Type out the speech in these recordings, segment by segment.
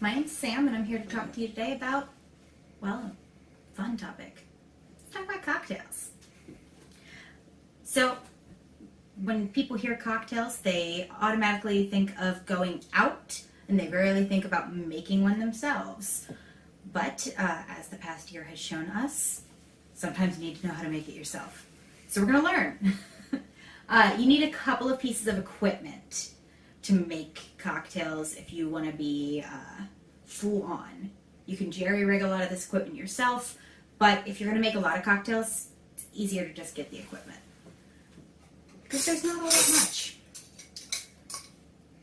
My name's Sam, and I'm here to talk to you today about, well, a fun topic. Let's talk about cocktails. So, when people hear cocktails, they automatically think of going out, and they rarely think about making one themselves. But, as the past year has shown us, sometimes you need to know how to make it yourself. So we're going to learn. You need a couple of pieces of equipment to make cocktails if you want to be full on. You can jerry rig a lot of this equipment yourself, but if you're going to make a lot of cocktails, it's easier to just get the equipment. Because there's not all that much.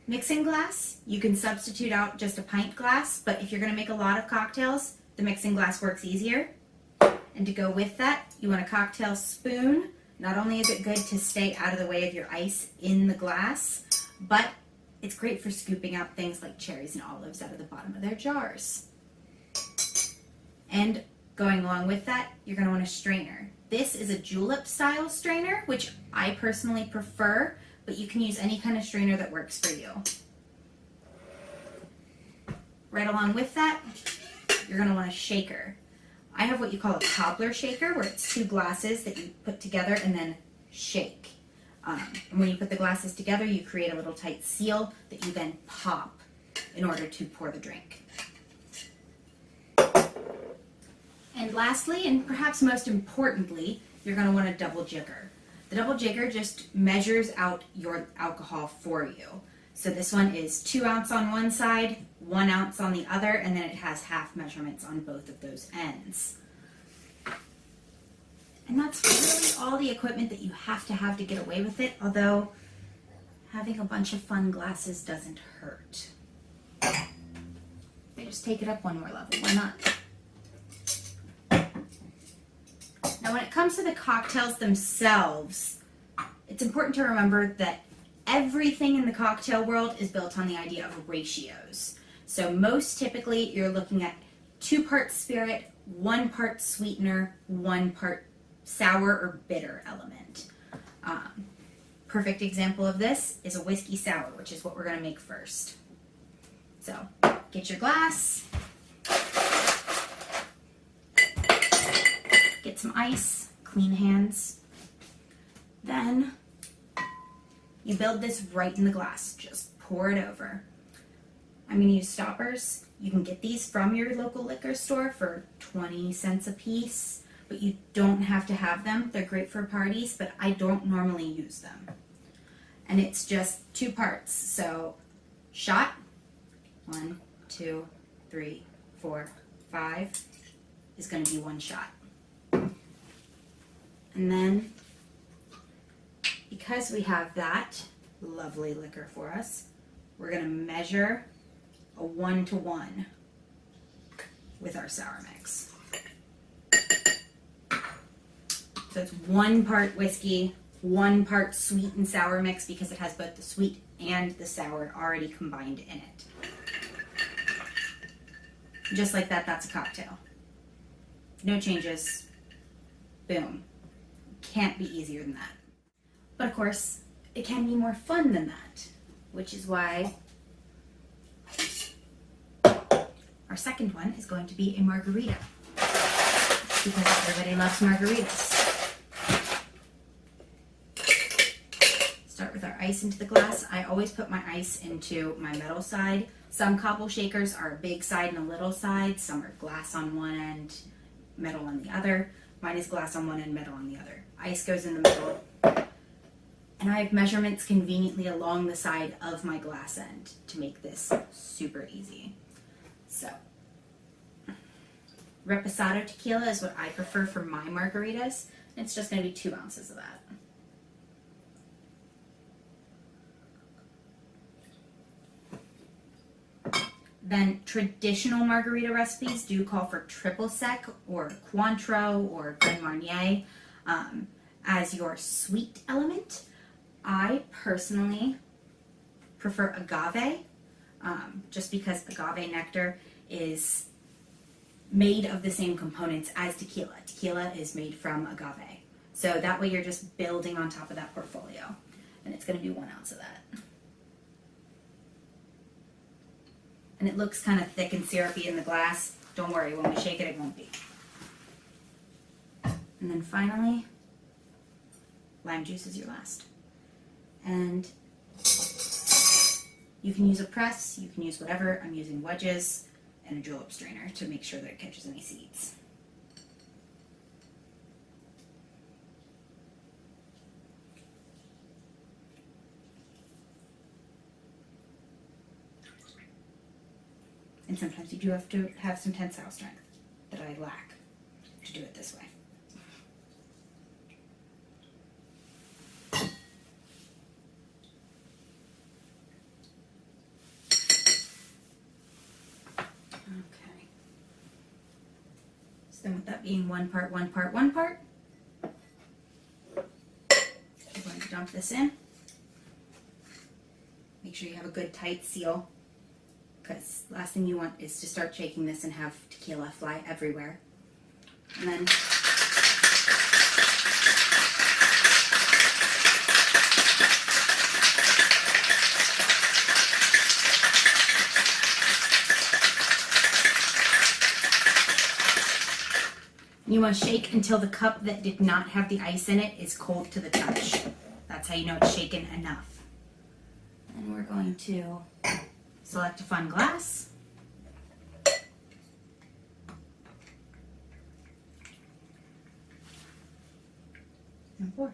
Mixing glass, you can substitute out just a pint glass, but if you're going to make a lot of cocktails, the mixing glass works easier. And to go with that, you want a cocktail spoon. Not only is it good to stay out of the way of your ice in the glass, but it's great for scooping out things like cherries and olives out of the bottom of their jars. And going along with that, you're going to want a strainer. This is a julep style strainer, which I personally prefer, but you can use any kind of strainer that works for you. Right along with that, you're going to want a shaker. I have what you call a cobbler shaker, where it's two glasses that you put together and then shake. And when you put the glasses together, you create a little tight seal that you then pop in order to pour the drink. And lastly, and perhaps most importantly, you're going to want a double jigger. The double jigger just measures out your alcohol for you. So this one is 2 ounces on one side, 1 ounce on the other, and then it has half measurements on both of those ends. And that's really all the equipment that you have to get away with it, although having a bunch of fun glasses doesn't hurt. They just take it up one more level, why not? Now when it comes to the cocktails themselves, it's important to remember that everything in the cocktail world is built on the idea of ratios. So most typically you're looking at 2 parts spirit, 1 part sweetener, 1 part sour or bitter element. Perfect example of this is a whiskey sour, which is what we're going to make first. So get your glass, get some ice, clean hands, then you build this right in the glass. Just pour it over. I'm going to use stoppers. You can get these from your local liquor store for 20 cents a piece, but you don't have to have them. They're great for parties, but I don't normally use them. And it's just 2 parts. So shot, 1, 2, 3, 4, 5 is going to be 1 shot. And then, because we have that lovely liquor for us, we're going to measure a 1-to-1 with our sour mix. So it's 1 part whiskey, 1 part sweet and sour mix because it has both the sweet and the sour already combined in it. Just like that, that's a cocktail. No changes. Boom. Can't be easier than that. But of course, it can be more fun than that, which is why our second one is going to be a margarita, because everybody loves margaritas. Start with our ice into the glass. I always put my ice into my metal side. Some cobble shakers are a big side and a little side. Some are glass on one end, metal on the other. Mine is glass on one end, metal on the other. Ice goes in the middle. And I have measurements conveniently along the side of my glass end to make this super easy. So, Reposado tequila is what I prefer for my margaritas. It's just going to be 2 ounces of that. Then traditional margarita recipes do call for triple sec or Cointreau or Grand Marnier as your sweet element. I personally prefer agave, just because agave nectar is made of the same components as tequila. Tequila is made from agave. So that way you're just building on top of that portfolio. And it's going to be 1 ounce of that. and it looks kind of thick and syrupy in the glass, don't worry, when we shake it, it won't be. And then finally, lime juice is your last. And you can use a press, you can use whatever. I'm using wedges and a julep strainer to make sure that it catches any seeds. And sometimes you do have to have some tensile strength that I lack to do it this way. Okay. So then with that being one part, we're going to dump this in. Make sure you have a good tight seal, because last thing you want is to start shaking this and have tequila fly everywhere. And then you want to shake until the cup that did not have the ice in it is cold to the touch. That's how you know it's shaken enough. And we're going to select a fun glass. And pour.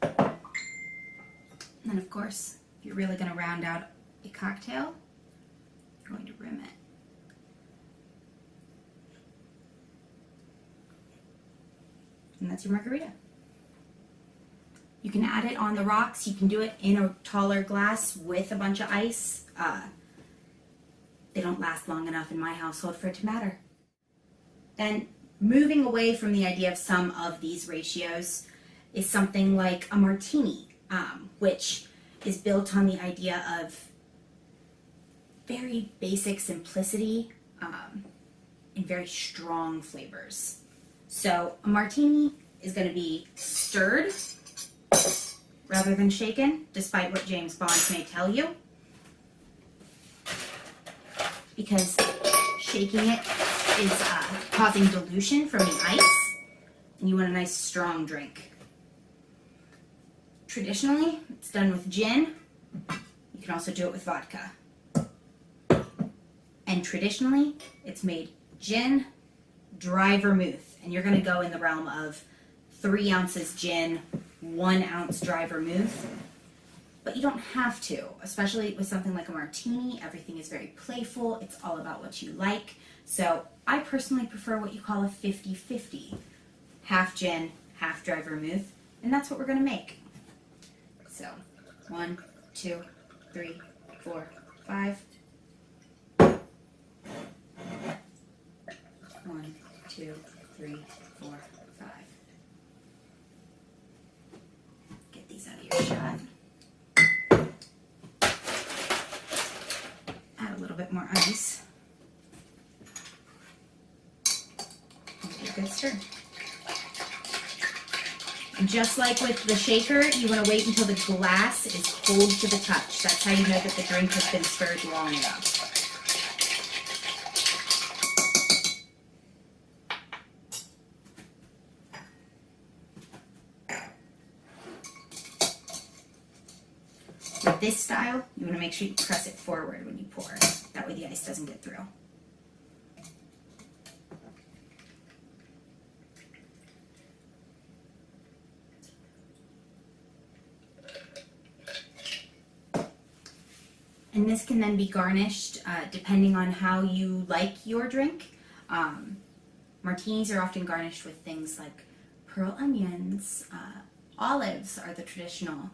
And then of course, if you're really going to round out a cocktail, you're going to rim it. And that's your margarita. You can add it on the rocks. You can do it in a taller glass with a bunch of ice. They don't last long enough in my household for it to matter. And moving away from the idea of some of these ratios is something like a martini, which is built on the idea of very basic simplicity and very strong flavors. So a martini is going to be stirred rather than shaken, despite what James Bond may tell you, because shaking it is causing dilution from the ice, and you want a nice strong drink. Traditionally, it's done with gin. You can also do it with vodka. And traditionally, it's made gin, dry vermouth, and you're going to go in the realm of 3 ounces gin, 1 ounce dry vermouth. But you don't have to, especially with something like a martini. Everything is very playful. It's all about what you like. So I personally prefer what you call a 50-50. Half gin, half dry vermouth, and that's what we're going to make. So 1, 2, 3, 4, 5. 1, 2, 3, 4, 5. Get these out of your shot. Add a little bit more ice. And give it a good stir. And just like with the shaker, you want to wait until the glass is cold to the touch. That's how you know that the drink has been stirred long enough. With this style, you want to make sure you press it forward when you pour. That way the ice doesn't get through. And this can then be garnished depending on how you like your drink. Martinis are often garnished with things like pearl onions. Olives are the traditional.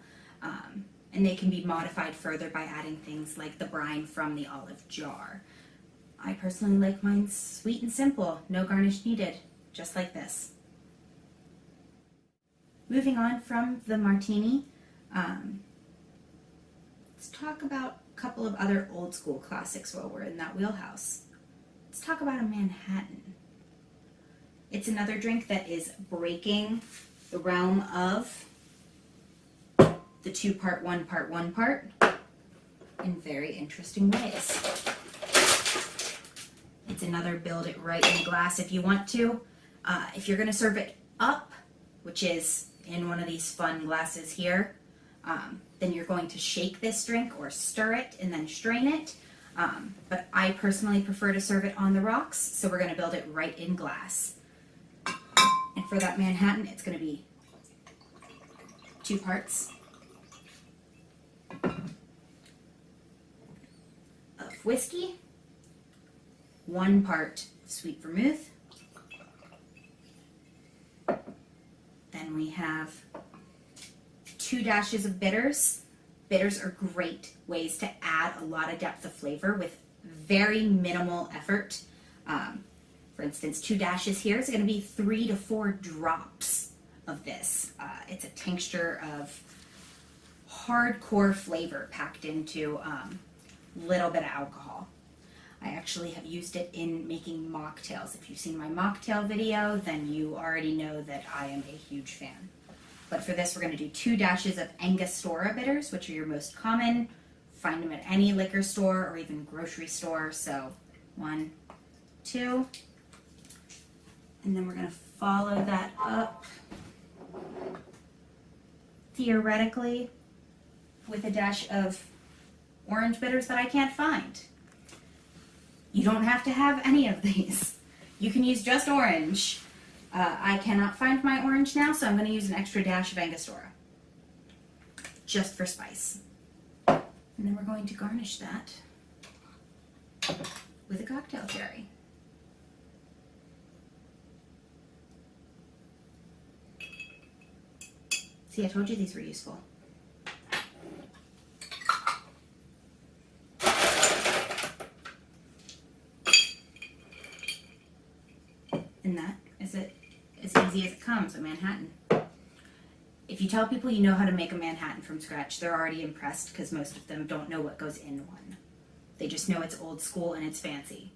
And they can be modified further by adding things like the brine from the olive jar. I personally like mine sweet and simple, no garnish needed, just like this. Moving on from the martini, let's talk about a couple of other old school classics while we're in that wheelhouse. Let's talk about a Manhattan. It's another drink that is breaking the realm of the 2-part, 1-part, 1-part in very interesting ways. It's another build it right in glass if you want to. If you're going to serve it up, which is in one of these fun glasses here, then you're going to shake this drink or stir it and then strain it. But I personally prefer to serve it on the rocks, so we're going to build it right in glass. And for that Manhattan, it's going to be 2 parts of whiskey, 1 part sweet vermouth. Then we have 2 dashes of bitters. Bitters are great ways to add a lot of depth of flavor with very minimal effort. For instance, 2 dashes here is going to be 3 to 4 drops of this. It's a tincture of hardcore flavor packed into a little bit of alcohol. I actually have used it in making mocktails. If you've seen my mocktail video, then you already know that I am a huge fan. But for this, we're going to do 2 dashes of Angostura bitters, which are your most common. Find them at any liquor store or even grocery store. So 1, 2. And then we're going to follow that up, theoretically, with a dash of orange bitters that I can't find. You don't have to have any of these. You can use just orange. I cannot find my orange now, so I'm going to use an extra dash of Angostura, just for spice. And then we're going to garnish that with a cocktail cherry. See, I told you these were useful. And that is it, as easy as it comes, a Manhattan. If you tell people you know how to make a Manhattan from scratch, they're already impressed because most of them don't know what goes in one. They just know it's old school and it's fancy.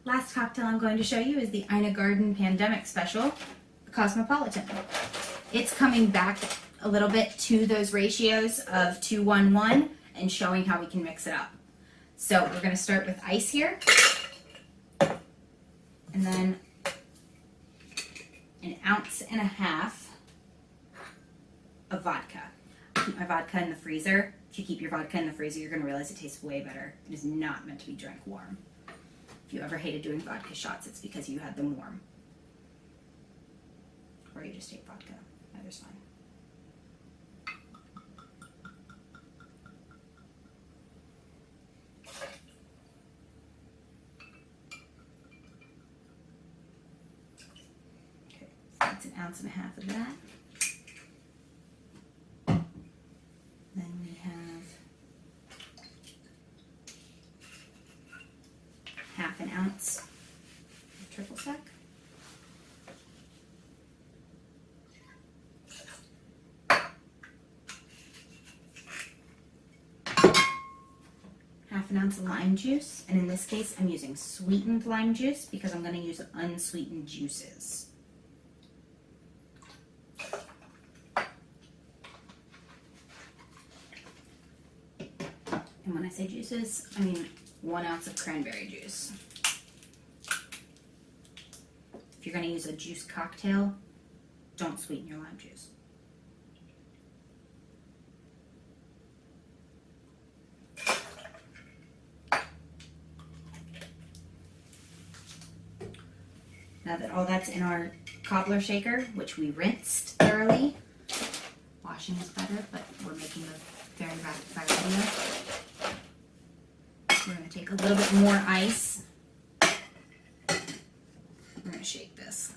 Last cocktail I'm going to show you is the Ina Garten Pandemic Special, Cosmopolitan. It's coming back a little bit to those ratios of 2-1-1 and showing how we can mix it up. So we're going to start with ice here, and then 1.5 ounces of vodka. I keep my vodka in the freezer. If you keep your vodka in the freezer, you're going to realize it tastes way better. It is not meant to be drank warm. If you ever hated doing vodka shots, it's because you had them warm. Or you just take vodka. Either's fine. Okay, so that's 1.5 ounces of that. Then we have 1/2 ounce of triple sec. Half an ounce of lime juice, and in this case I'm using sweetened lime juice because I'm going to use unsweetened juices. And when I say juices, I mean 1 ounce of cranberry juice. If you're going to use a juice cocktail, don't sweeten your lime juice. Now that all that's in our cobbler shaker, which we rinsed thoroughly, washing is better, but we're making a very rapid fire video. We're going to take a little bit more ice. We're going to shake this.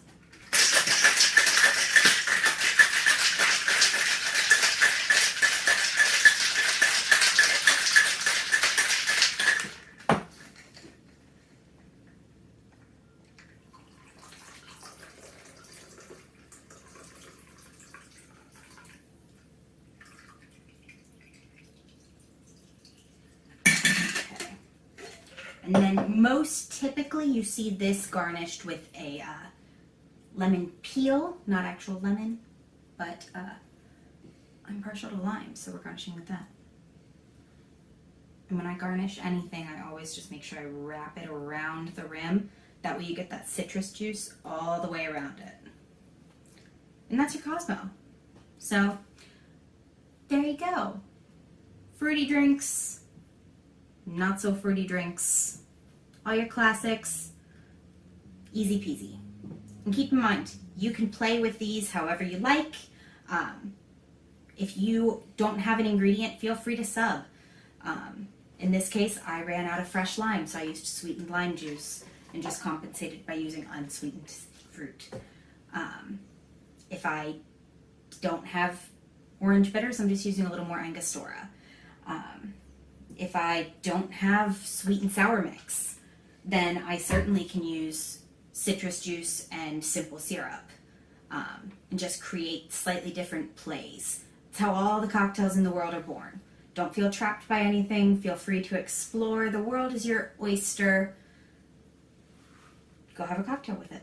And then most typically you see this garnished with a lemon peel, not actual lemon, but I'm partial to lime, so we're garnishing with that. And when I garnish anything, I always just make sure I wrap it around the rim. That way you get that citrus juice all the way around it. And that's your Cosmo. So, there you go. Fruity drinks, not so fruity drinks, all your classics, easy peasy. And keep in mind, you can play with these however you like. If you don't have an ingredient, feel free to sub. In this case, I ran out of fresh lime, so I used sweetened lime juice and just compensated by using unsweetened fruit. If I don't have orange bitters, I'm just using a little more Angostura. If I don't have sweet and sour mix, then I certainly can use citrus juice and simple syrup and just create slightly different plays. It's how all the cocktails in the world are born. Don't feel trapped by anything. Feel free to explore. The world is your oyster. Go have a cocktail with it.